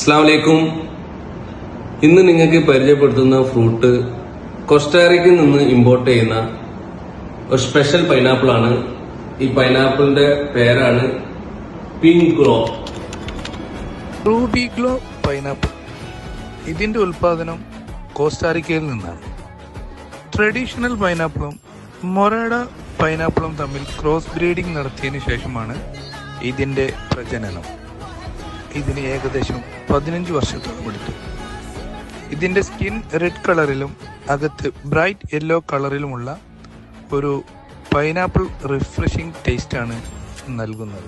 അസ്സലാമലൈക്കും. ഇന്ന് നിങ്ങൾക്ക് പരിചയപ്പെടുത്തുന്ന ഫ്രൂട്ട് കോസ്റ്റാറിക്കയിൽ നിന്ന് ഇമ്പോർട്ട് ചെയ്യുന്ന ഒരു സ്പെഷ്യൽ പൈനാപ്പിൾ ആണ്. ഈ പൈനാപ്പിളിന്റെ പേരാണ് പിങ്ക്ലോ. റൂബിഗ്ലോ പൈനാപ്പിൾ. ഇതിന്റെ ഉൽപാദനം കോസ്റ്റാറിക്കയിൽ നിന്നാണ്. ട്രഡീഷണൽ പൈനാപ്പിളും മൊറാഡ പൈനാപ്പിളും തമ്മിൽ ക്രോസ് ബ്രീഡിംഗ് നടത്തിയതിനു ശേഷമാണ് ഇതിന്റെ പ്രജനനം. ഇതിന് ഏകദേശം 15 വർഷത്തോളം എടുത്തു. ഇതിന്റെ സ്കിൻ റെഡ് കളറിലും അകത്ത് ബ്രൈറ്റ് യെല്ലോ കളറിലുമുള്ള ഒരു പൈനാപ്പിൾ റിഫ്രഷിംഗ് ടേസ്റ്റ് ആണ് നൽകുന്നത്.